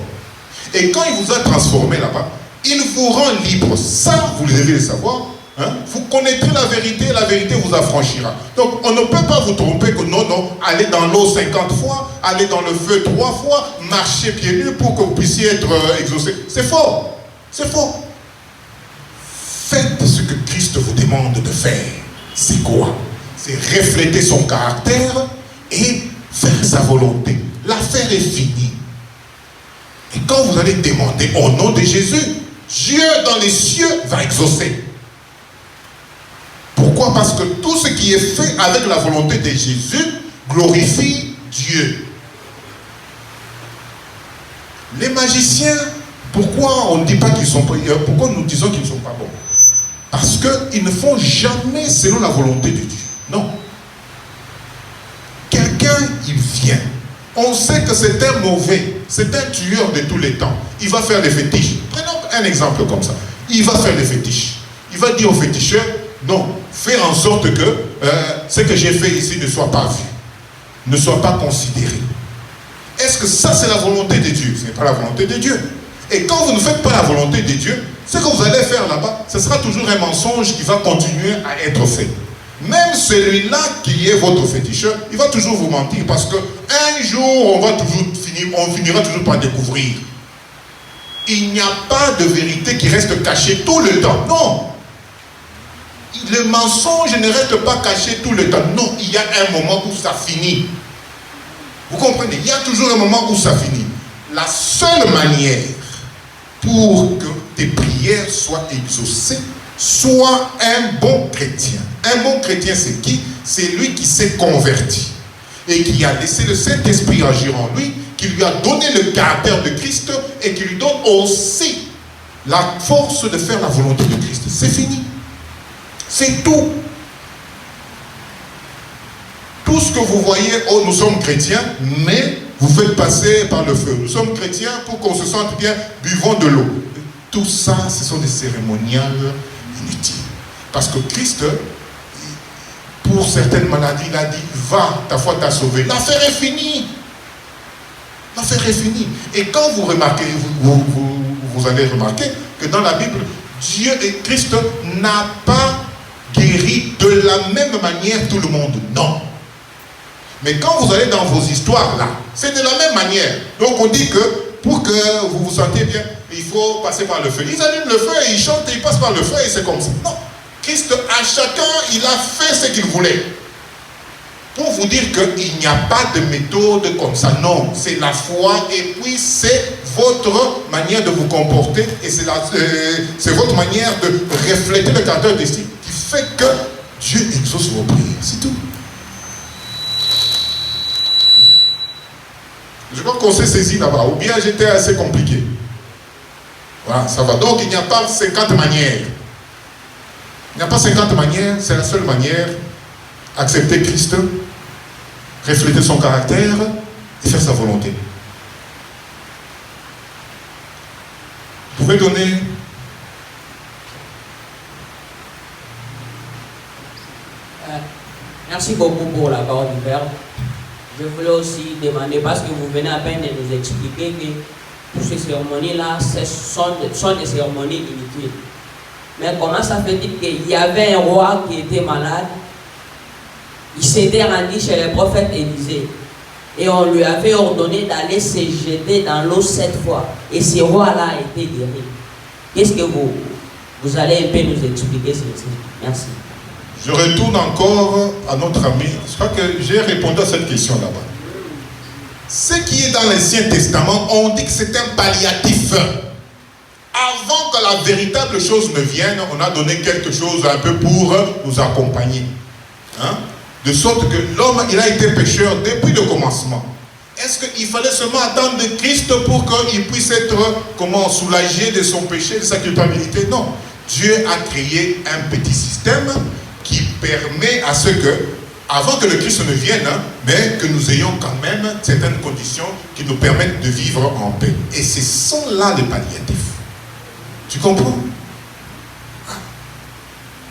Et quand il vous a transformé là-bas, il vous rend libre. Ça, vous devez le savoir. Hein? Vous connaîtrez la vérité vous affranchira. Donc, on ne peut pas vous tromper que non, allez dans l'eau 50 fois, allez dans le feu 3 fois, marchez pieds nus pour que vous puissiez être exaucé. C'est faux. C'est faux. Faites ce que Christ vous demande de faire. C'est quoi? C'est refléter son caractère et faire sa volonté. L'affaire est finie. Et quand vous allez demander au nom de Jésus, Dieu dans les cieux va exaucer. Pourquoi? Parce que tout ce qui est fait avec la volonté de Jésus glorifie Dieu. Les magiciens, pourquoi on ne dit pas qu'ils sont pas, pourquoi nous disons qu'ils ne sont pas bons? Parce qu'ils ne font jamais selon la volonté de Dieu. Non. Quelqu'un, il vient. On sait que c'est un mauvais. c'est un tueur de tous les temps. Il va faire des fétiches. Prenons un exemple comme ça. Il va faire des fétiches. Il va dire aux féticheurs, non, fais en sorte que ce que j'ai fait ici ne soit pas vu, ne soit pas considéré. Est-ce que ça c'est la volonté de Dieu? Ce n'est pas la volonté de Dieu. Et quand vous ne faites pas la volonté de Dieu, ce que vous allez faire là-bas, ce sera toujours un mensonge qui va continuer à être fait. Même celui-là qui est votre féticheur, il va toujours vous mentir parce qu'un jour, on finira toujours par découvrir. Il n'y a pas de vérité qui reste cachée tout le temps. Non. Le mensonge ne reste pas caché tout le temps. Non, il y a un moment où ça finit. Vous comprenez? Il y a toujours un moment où ça finit. La seule manière pour que tes prières soient exaucées, sois un bon chrétien. Un bon chrétien, c'est qui? C'est lui qui s'est converti et qui a laissé le Saint-Esprit agir en lui, qui lui a donné le caractère de Christ et qui lui donne aussi la force de faire la volonté de Christ. C'est fini. C'est tout. Tout ce que vous voyez, oh, nous sommes chrétiens, mais vous faites passer par le feu. Nous sommes chrétiens pour qu'on se sente bien, buvons de l'eau. Tout ça, ce sont des cérémoniales inutiles. Parce que Christ, pour certaines maladies, il a dit, va, ta foi t'a sauvé. L'affaire est finie. L'affaire est finie. Et quand vous remarquez, vous allez remarquer que dans la Bible, Dieu et Christ n'a pas guéri de la même manière tout le monde. Non. Mais quand vous allez dans vos histoires là, c'est de la même manière. Donc on dit que pour que vous vous sentiez bien, il faut passer par le feu. Ils allument le feu et ils chantent et ils passent par le feu et c'est comme ça. Non. Christ, à chacun, il a fait ce qu'il voulait. Pour vous dire qu'il n'y a pas de méthode comme ça. Non, c'est la foi et puis c'est votre manière de vous comporter et c'est votre manière de refléter le caractère d'estime qui fait que Dieu exauce vos prières. C'est tout. Je crois qu'on s'est saisi là-bas. Ou bien j'étais assez compliqué. Voilà, ça va. Donc il n'y a pas 50 manières. Il n'y a pas 50 manières. C'est la seule manière. Accepter Christ, refléter son caractère et faire sa volonté. Vous pouvez donner... Merci beaucoup pour la parole du Père. Je voulais aussi demander, parce que vous venez à peine de nous expliquer que toutes ces cérémonies-là sont des cérémonies inutiles. Mais comment ça fait-il qu'il y avait un roi qui était malade, il s'était rendu chez le prophète Élisée, et on lui avait ordonné d'aller se jeter dans l'eau 7 fois, et ce roi-là a été guéri. Qu'est-ce que vous allez un peu nous expliquer ceci? Merci. Je retourne encore à notre ami. Je crois que j'ai répondu à cette question là-bas. Ce qui est dans l'Ancien Testament, on dit que c'est un palliatif. Avant que la véritable chose ne vienne, on a donné quelque chose un peu pour nous accompagner. Hein? De sorte que l'homme, il a été pécheur depuis le commencement. Est-ce qu'il fallait seulement attendre de Christ pour qu'il puisse être soulagé de son péché, de sa culpabilité? Non. Dieu a créé un petit système qui permet à ce que, avant que le Christ ne vienne, mais que nous ayons quand même certaines conditions qui nous permettent de vivre en paix. Et ce sont là les palliatifs. Tu comprends?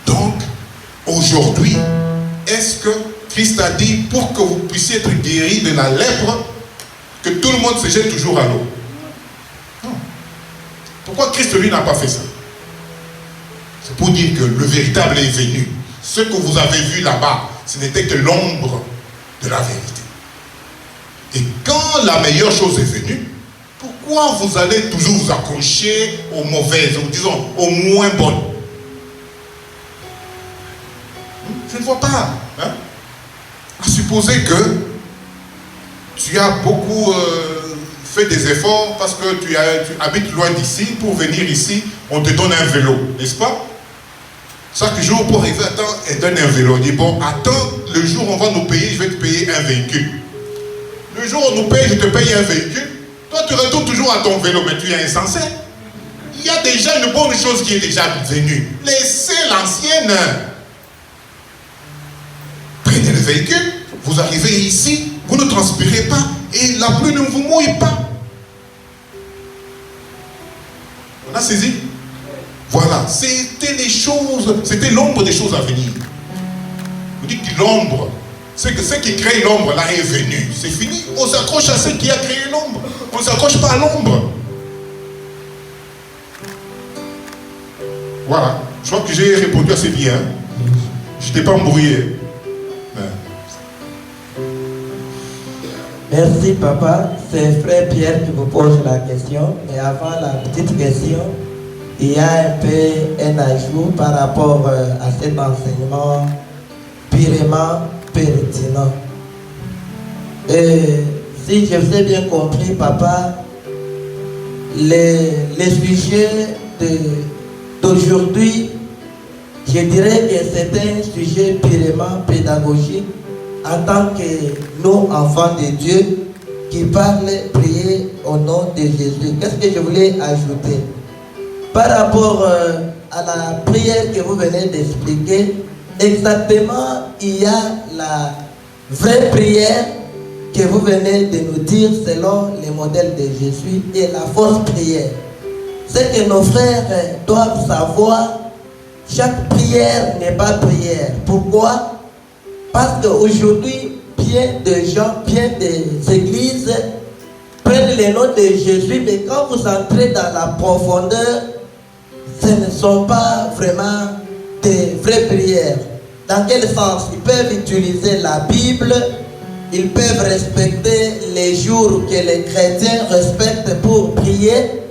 Donc, aujourd'hui, est-ce que Christ a dit, pour que vous puissiez être guéris de la lèpre, que tout le monde se jette toujours à l'eau? Non. Pourquoi Christ, lui, n'a pas fait ça? C'est pour dire que le véritable est venu. Ce que vous avez vu là-bas, ce n'était que l'ombre de la vérité. Et quand la meilleure chose est venue, pourquoi vous allez toujours vous accrocher aux mauvaises, ou disons aux moins bonnes? Je ne vois pas. Hein? À supposer que tu as beaucoup fait des efforts parce que tu habites loin d'ici, pour venir ici, on te donne un vélo, n'est-ce pas? Chaque jour pour arriver, attends, elle donne un vélo. On dit, bon, attends, le jour où on va nous payer, je vais te payer un véhicule. Le jour où on nous paye, je te paye un véhicule. Toi, tu retournes toujours à ton vélo, mais tu es insensé. Il y a déjà une bonne chose qui est déjà venue. Laissez l'ancienne. Prenez le véhicule, vous arrivez ici, vous ne transpirez pas, et la pluie ne vous mouille pas. On a saisi? Voilà, c'était les choses, c'était l'ombre des choses à venir. Vous dites que l'ombre, c'est que ce qui crée l'ombre là est venu. C'est fini. On s'accroche à ce qui a créé l'ombre. On ne s'accroche pas à l'ombre. Voilà. Je crois que j'ai répondu assez bien. Je n'étais pas embrouillé. Merci papa. C'est frère Pierre qui vous pose la question. Et avant la petite question, il y a un peu un ajout par rapport à cet enseignement purement pertinent. Et si je vous ai bien compris, papa, les sujets d'aujourd'hui, je dirais que c'est un sujet purement pédagogique en tant que nous, enfants de Dieu, qui parlent prier au nom de Jésus. Qu'est-ce que je voulais ajouter? Par rapport à la prière que vous venez d'expliquer, exactement, il y a la vraie prière que vous venez de nous dire selon les modèles de Jésus et la fausse prière. C'est que nos frères doivent savoir, chaque prière n'est pas prière. Pourquoi? Parce qu'aujourd'hui, bien de gens, bien des églises prennent le nom de Jésus, mais quand vous entrez dans la profondeur, ce ne sont pas vraiment des vraies prières. Dans quel sens? Ils peuvent utiliser la Bible, ils peuvent respecter les jours que les chrétiens respectent pour prier,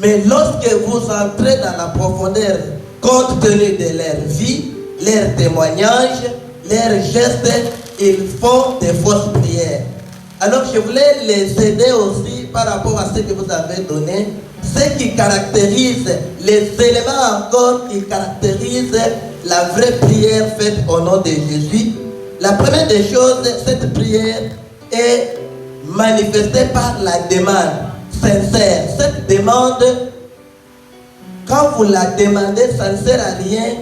mais lorsque vous entrez dans la profondeur, compte tenu de leur vie, leurs témoignages, leurs gestes, ils font des fausses prières. Alors je voulais les aider aussi par rapport à ce que vous avez donné, ce qui caractérise, les éléments encore qui caractérisent la vraie prière faite au nom de Jésus. La première des choses, cette prière est manifestée par la demande sincère. Cette demande, quand vous la demandez, ça ne sert à rien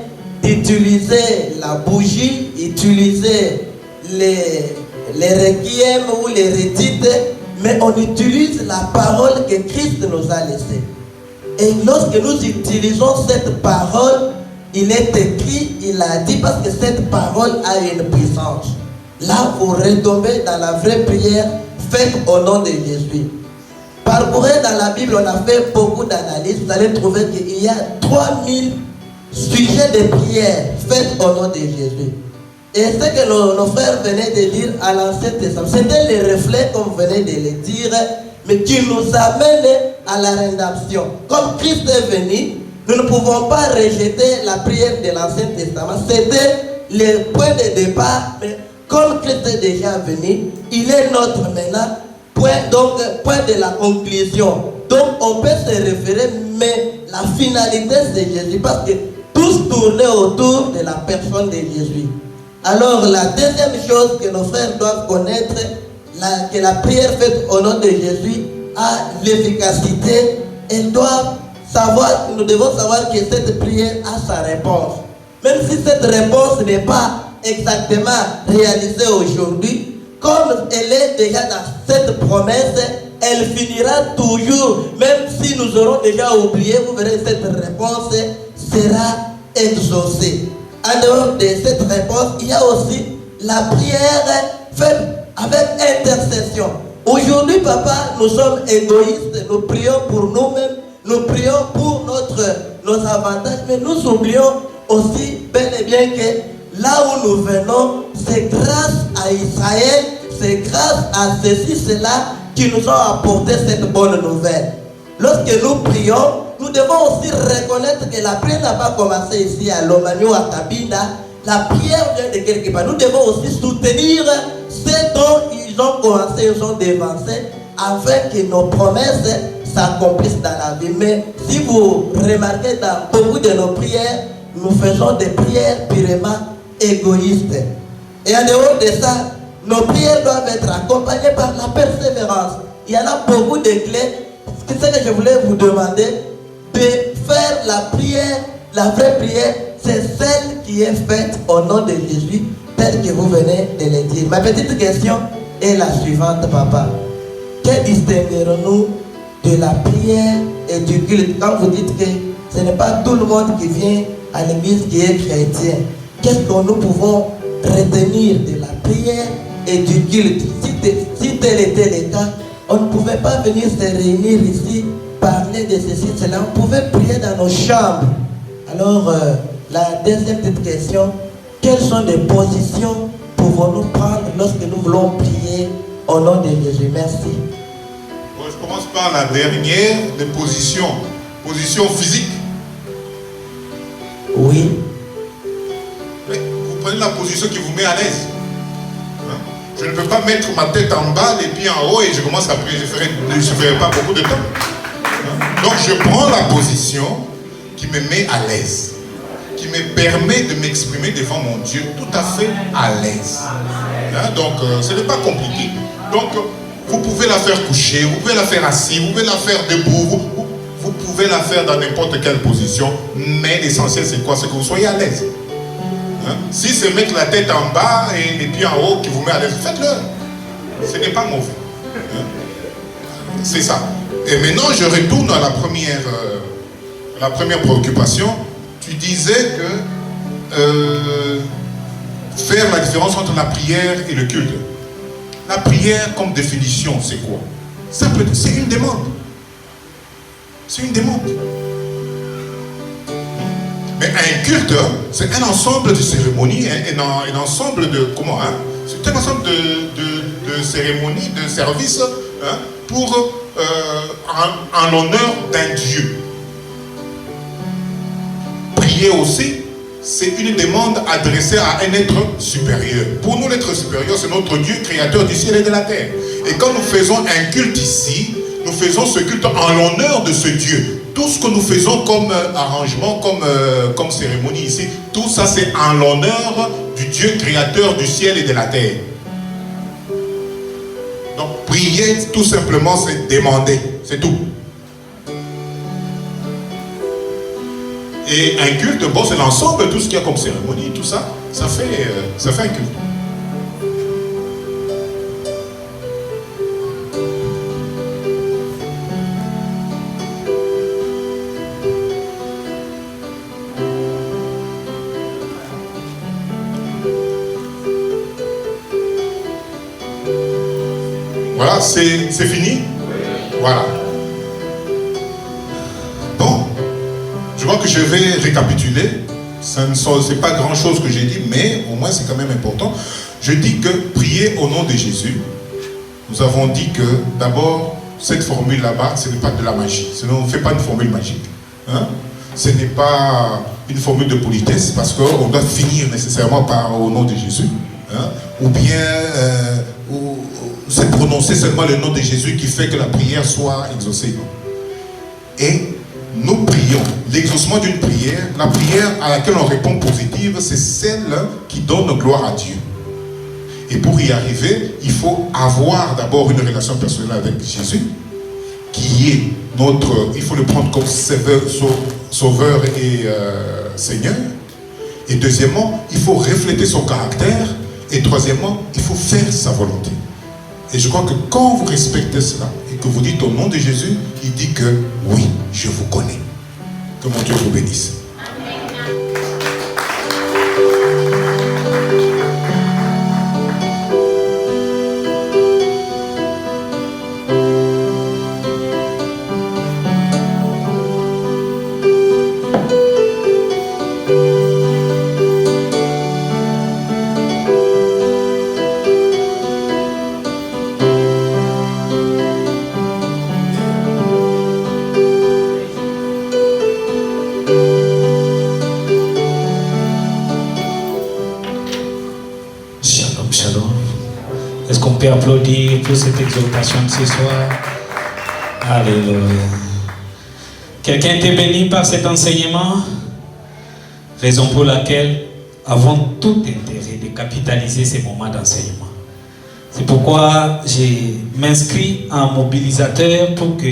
d'utiliser la bougie, utiliser les requiem ou les rédites, mais on utilise la parole que Christ nous a laissée. Et lorsque nous utilisons cette parole, il est écrit, il a dit, parce que cette parole a une puissance. Là, vous retombez dans la vraie prière faite au nom de Jésus. Parcourez dans la Bible, on a fait beaucoup d'analyses, vous allez trouver qu'il y a 3000 sujets de prière faites au nom de Jésus. Et ce que nos frères venaient de dire à l'Ancien Testament, c'était le reflet, comme vous venez de le dire, mais qui nous amène à la rédemption. Comme Christ est venu, nous ne pouvons pas rejeter la prière de l'Ancien Testament. C'était le point de départ, mais comme Christ est déjà venu, il est notre maintenant point de la conclusion. Donc on peut se référer, mais la finalité c'est Jésus, parce que tous tournaient autour de la personne de Jésus. Alors la deuxième chose que nos frères doivent connaître, que la prière faite au nom de Jésus a l'efficacité. Elles doivent savoir, nous devons savoir que cette prière a sa réponse. Même si cette réponse n'est pas exactement réalisée aujourd'hui, comme elle est déjà dans cette promesse, elle finira toujours, même si nous aurons déjà oublié, vous verrez, cette réponse sera exaucée. En dehors de cette réponse, il y a aussi la prière faite avec intercession. Aujourd'hui, papa, nous sommes égoïstes, nous prions pour nous-mêmes, nous prions pour nos avantages, mais nous oublions aussi bel et bien que là où nous venons, c'est grâce à Israël, c'est grâce à ceci, cela qui nous ont apporté cette bonne nouvelle. Lorsque nous prions, nous devons aussi reconnaître que la prière n'a pas commencé ici à Lomami ou à Kabinda. La prière vient de quelque part. Nous devons aussi soutenir ce dont ils ont commencé, ils ont dévancé, afin que nos promesses s'accomplissent dans la vie. Mais si vous remarquez dans beaucoup de nos prières, nous faisons des prières purement égoïstes. Et en dehors de ça, nos prières doivent être accompagnées par la persévérance. Il y en a beaucoup de clés. C'est ce que je voulais vous demander, de faire la prière, la vraie prière, c'est celle qui est faite au nom de Jésus, telle que vous venez de le dire. Ma petite question est la suivante, papa. Que distinguerons-nous de la prière et du culte. Quand vous dites que ce n'est pas tout le monde qui vient à l'église qui est chrétien, qu'est-ce que nous pouvons retenir de la prière et du culte? Si tel était le cas, on ne pouvait pas venir se réunir ici, parler de ceci, cela. On pouvait prier dans nos chambres. Alors, la deuxième petite question, quelles sont les positions pouvons-nous prendre lorsque nous voulons prier au nom de Jésus? Merci. Bon, je commence par la dernière, les positions. Position physique. Oui. Vous prenez la position qui vous met à l'aise. Hein? Je ne peux pas mettre ma tête en bas, les pieds en haut et je commence à prier. Je ne ferai pas beaucoup de temps. Hein? Donc je prends la position qui me met à l'aise, qui me permet de m'exprimer devant mon Dieu tout à fait à l'aise. Hein? Donc ce n'est pas compliqué. Donc vous pouvez la faire coucher, vous pouvez la faire assis, vous pouvez la faire debout, vous pouvez la faire dans n'importe quelle position, mais l'essentiel c'est quoi? C'est que vous soyez à l'aise. Hein? Si c'est mettre la tête en bas et les pieds en haut qui vous met à l'aise, faites-le. Ce n'est pas mauvais. Hein? C'est ça. Et maintenant je retourne à la première préoccupation. Tu disais que faire la différence entre la prière et le culte. La prière, comme définition, c'est quoi? C'est une demande. C'est une demande. Mais un culte, c'est un ensemble de cérémonies, un ensemble de... Comment hein? C'est un ensemble de cérémonies, de services hein, pour en l'honneur d'un Dieu. Prier aussi, c'est une demande adressée à un être supérieur. Pour nous, l'être supérieur, c'est notre Dieu, créateur du ciel et de la terre. Et quand nous faisons un culte ici, nous faisons ce culte en l'honneur de ce Dieu. Tout ce que nous faisons comme arrangement, comme cérémonie ici, tout ça c'est en l'honneur du Dieu créateur du ciel et de la terre. Donc prier, tout simplement, c'est demander. C'est tout. Et un culte, bon, c'est l'ensemble de tout ce qu'il y a comme cérémonie, tout ça, ça fait un culte. Voilà, c'est fini? Voilà. Bon. Je crois que je vais récapituler. C'est pas grand chose que j'ai dit, mais au moins c'est quand même important. Je dis que prier au nom de Jésus, nous avons dit que d'abord, cette formule là-bas, ce n'est pas de la magie. On ne fait pas une formule magique. Hein? Ce n'est pas une formule de politesse, parce qu'on doit finir nécessairement par au nom de Jésus. Hein? Ou bien c'est prononcer seulement le nom de Jésus qui fait que la prière soit exaucée. Et nous prions. L'exaucement d'une prière, la prière à laquelle on répond positive, c'est celle qui donne gloire à Dieu. Et pour y arriver, il faut avoir d'abord une relation personnelle avec Jésus, qui est il faut le prendre comme sauveur et Seigneur. Et deuxièmement, il faut refléter son caractère. Et troisièmement, il faut faire sa volonté. Et je crois que quand vous respectez cela, et que vous dites au nom de Jésus, il dit que oui, je vous connais. Que mon Dieu vous bénisse. On peut applaudir pour cette exhortation de ce soir. Alléluia. Quelqu'un était béni par cet enseignement, raison pour laquelle avons tout intérêt de capitaliser ces moments d'enseignement. C'est pourquoi je m'inscris en mobilisateur pour que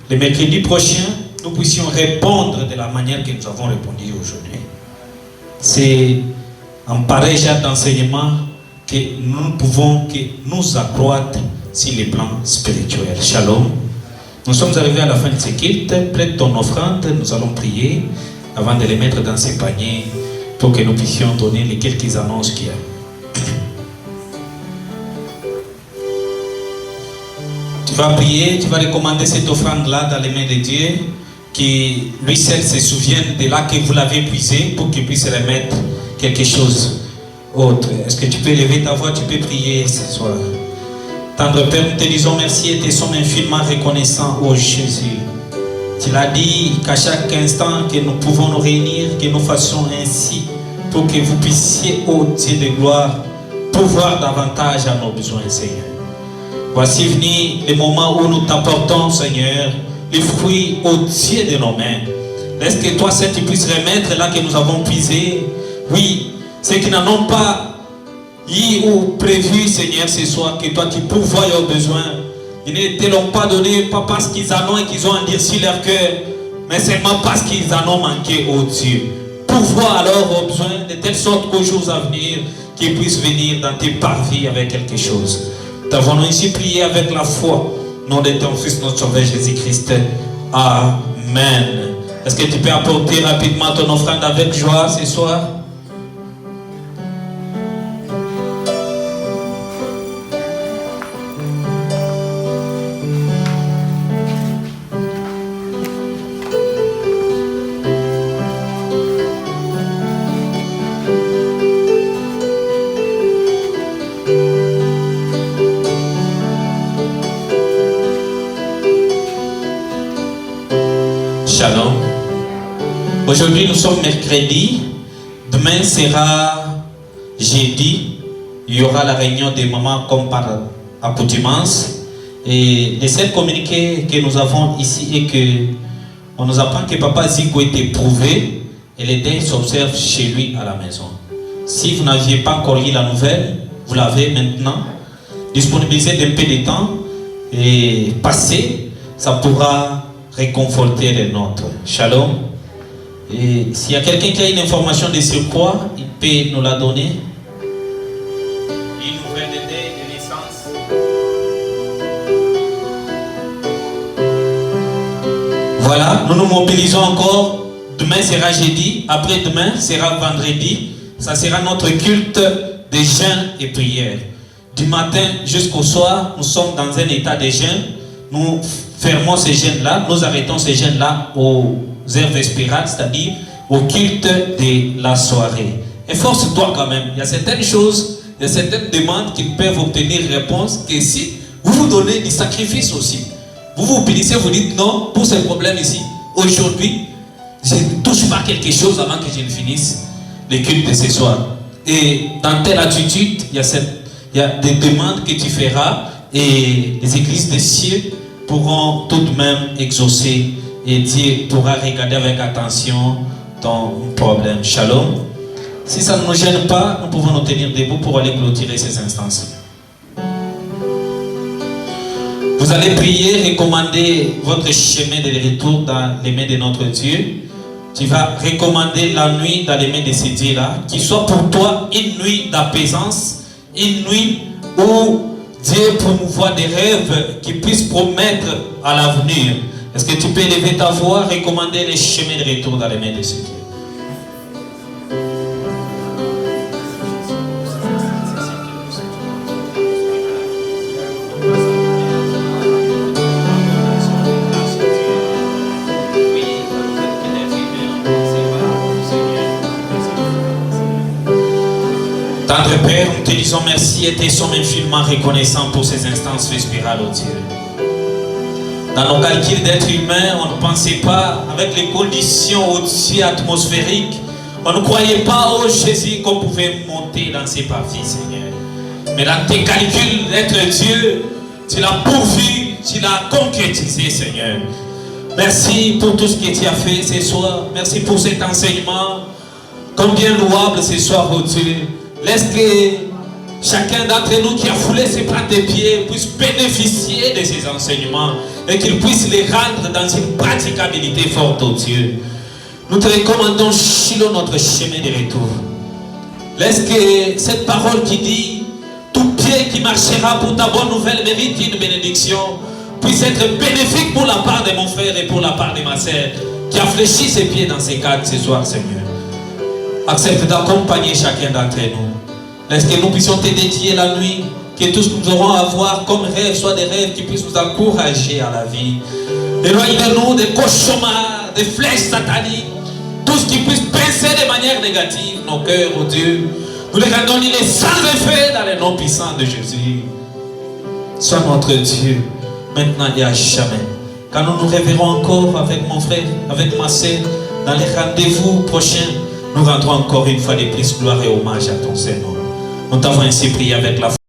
le mercredi prochain, nous puissions répondre de la manière que nous avons répondu aujourd'hui. C'est en pareil genre d'enseignement que nous ne pouvons que nous accroître sur les plans spirituels. Shalom. Nous sommes arrivés à la fin de ce culte. Plaide ton offrande, nous allons prier avant de les mettre dans ces paniers pour que nous puissions donner les quelques annonces qu'il y a. Tu vas prier, tu vas recommander cette offrande-là dans les mains de Dieu, qui lui seul se souvienne de là que vous l'avez puisé pour qu'il puisse remettre quelque chose autre. Est-ce que tu peux lever ta voix, tu peux prier ce soir? Tendre Père, nous te disons merci et te sommes infiniment reconnaissants, ô Jésus. Tu l'as dit qu'à chaque instant que nous pouvons nous réunir, que nous fassions ainsi pour que vous puissiez, ô Dieu de gloire, pouvoir davantage à nos besoins, Seigneur. Voici venu le moment où nous t'apportons, Seigneur, les fruits, ô Dieu de nos mains. Laisse que toi, Seigneur, tu puisses remettre là que nous avons puisé. Oui, ceux qui n'en ont pas eu ou prévu, Seigneur, ce soir, que toi, tu pourvoies aux besoins. Ils ne te l'ont pas donné, pas parce qu'ils en ont et qu'ils ont endurci leur cœur, mais seulement parce qu'ils en ont manqué, ô Dieu. Pourvois alors aux besoins, de telle sorte qu'aux jours à venir, qu'ils puissent venir dans tes parvis avec quelque chose. T'avons-nous ici prié avec la foi, au nom de ton Fils, notre Sauveur Jésus-Christ. Amen. Est-ce que tu peux apporter rapidement ton offrande avec joie ce soir? Shalom. Aujourd'hui nous sommes mercredi, demain sera jeudi, il y aura la réunion des mamans comme par accoutumance. Et le seul communiqué que nous avons ici est que on nous apprend que Papa Zico est éprouvé et les deuils s'observent chez lui à la maison. Si vous n'aviez pas encore lu la nouvelle, vous l'avez maintenant. Disponibilisez d'un peu de temps et passez, ça pourra réconforter les nôtres. Shalom. Et s'il y a quelqu'un qui a une information de surcroît, il peut nous la donner. Une nouvelle de deuil, de naissance. Voilà, nous nous mobilisons encore. Demain sera jeudi, après-demain sera vendredi. Ça sera notre culte de jeûne et prière. Du matin jusqu'au soir, nous sommes dans un état de jeûne. Nous fermons ces jeûnes-là, nous arrêtons ces jeûnes-là aux heures vespérales, c'est-à-dire au culte de la soirée. Efforce-toi quand même. Il y a certaines choses, il y a certaines demandes qui peuvent obtenir réponse que si vous vous donnez du sacrifice aussi. Vous vous punissez, vous dites non, pour ce problème ici, aujourd'hui, je ne touche pas quelque chose avant que je ne finisse le culte de ce soir. Et dans telle attitude, il y a des demandes que tu feras et les églises des cieux pourront tout de même exaucer et Dieu pourra regarder avec attention ton problème. Shalom. Si ça ne nous gêne pas, nous pouvons nous tenir debout pour aller clôturer ces instances. Vous allez prier, recommander votre chemin de retour dans les mains de notre Dieu. Tu vas recommander la nuit dans les mains de ces dieux-là, qui soit pour toi une nuit d'apaisance, une nuit où Dieu promouvoit des rêves qui puissent promettre à l'avenir. Est-ce que tu peux élever ta voix, recommander les chemins de retour dans les mains de ces dieux? Tendre Père, nous te disons merci et te sommes infiniment reconnaissants pour ces instances vespérales, oh Dieu. Dans nos calculs d'être humains, on ne pensait pas, avec les conditions aussi atmosphériques, on ne croyait pas, oh Jésus, qu'on pouvait monter dans ces parties, Seigneur. Mais dans tes calculs d'être Dieu, tu l'as pourvu, tu l'as concrétisé, Seigneur. Merci pour tout ce que tu as fait ce soir. Merci pour cet enseignement. Combien louable ce soir, oh Dieu. Laisse que chacun d'entre nous qui a foulé ses pas de pied puisse bénéficier de ces enseignements et qu'il puisse les rendre dans une praticabilité forte, oh Dieu. Nous te recommandons, Shiloh, notre chemin de retour. Laisse que cette parole qui dit tout pied qui marchera pour ta bonne nouvelle mérite une bénédiction puisse être bénéfique pour la part de mon frère et pour la part de ma sœur qui a fléchi ses pieds dans ces cadres ce soir, Seigneur. Accepte d'accompagner chacun d'entre nous. Laisse que nous puissions te dédier la nuit, que tout ce que nous aurons à voir comme rêve soit des rêves qui puissent nous encourager à la vie. Éloigne de nous des cauchemars, des flèches sataniques, tout ce qui puisse penser de manière négative nos cœurs, oh Dieu. Nous les rendons les sans effet dans le nom puissant de Jésus. Sois notre Dieu, maintenant et à jamais. Quand nous nous réveillerons encore avec mon frère, avec ma sœur, dans les rendez-vous prochains, nous rendrons encore une fois de plus gloire et hommage à ton Seigneur. Nous t'avons ainsi prié avec la foi.